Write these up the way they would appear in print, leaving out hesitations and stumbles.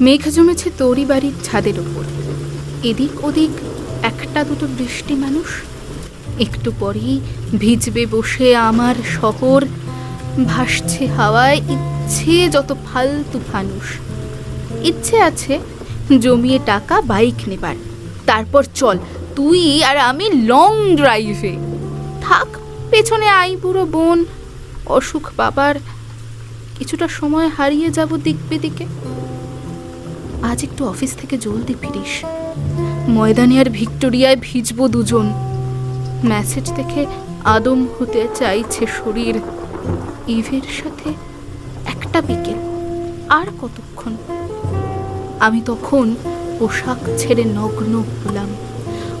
মেঘ জমেছে তোরই বাড়ির ছাদের ওপর। এদিক ওদিক একটা দুটো বৃষ্টি মানুষ। একটু পরেই ভিজবে বসে আমার শহর। ভাসছে হাওয়ায় ইচ্ছে যত ফালতু ফানুষ। ইচ্ছে আছে জমিয়ে টাকা বাইক নেবার, তারপর চল তুই আর আমি লং ড্রাইভে। থাক পেছনে আইবুড়ো বোন, অসুখ বাবার, কিছুটা সময় হারিয়ে যাব দিক বেদিকে। আজ একটু অফিস থেকে জলদি ফিরিস। ময়দানে আর ভিক্টোরিয়ায় ভিজবো দুজন। মেসেজ দেখে আদম হতে চাইছে শরীর। ইভের সাথে একটা বিকেল, আর কতক্ষণ। আমি তখন পোশাক ছেড়ে নগ্ন হলাম।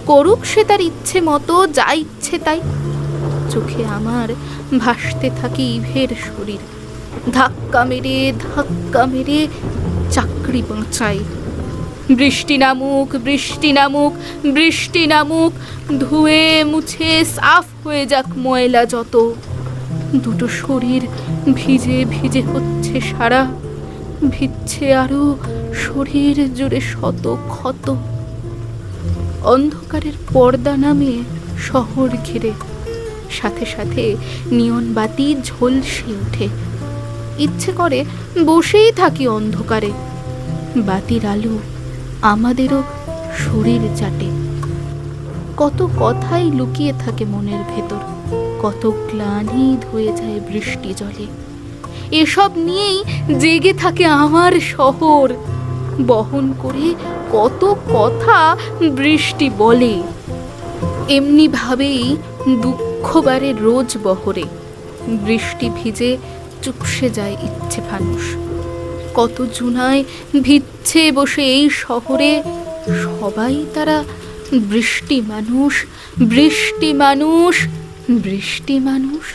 করুক সে তার ইচ্ছে মতো, যা ইচ্ছে তাই। চোখে আমার ভাসতে থাকে ইভের শরীর। ধাক্কা মেরে চাকরি বাঁচাই। বৃষ্টি নামুক, বৃষ্টি নামুক, বৃষ্টি নামুক, ধুয়ে মুছে সাফ হয়ে যাক ময়লা যত। দুটো শরীর ভিজে ভিজে হচ্ছে সারা। ভিজছে আরো শরীর জুড়ে শত ক্ষত। অন্ধকারের পর্দা নামে শহর ঘিরে, সাথে সাথে নিয়ন বাতি ঝলসে ওঠে। ইচ্ছে করে বসেই থাকি অন্ধকারে। বাতির আলো আমাদেরও শরীর চাটে। কত কথাই লুকিয়ে থাকে মনের ভেতর, কত গ্লানি ধুয়ে যায় বৃষ্টি জলে। এসব নিয়েই জেগে থাকে আমার শহর। বহন করে কত কথা বৃষ্টি বলে। এমনি ভাবেই দুঃখ বাড়ে রোজ বহরে। বৃষ্টি ভিজে চুপসে যায় ইচ্ছে ফানুষ। কত জুনায় ভিজছে বসে এই শহরে। সবাই তারা বৃষ্টি মানুষ, বৃষ্টি মানুষ, বৃষ্টি মানুষ।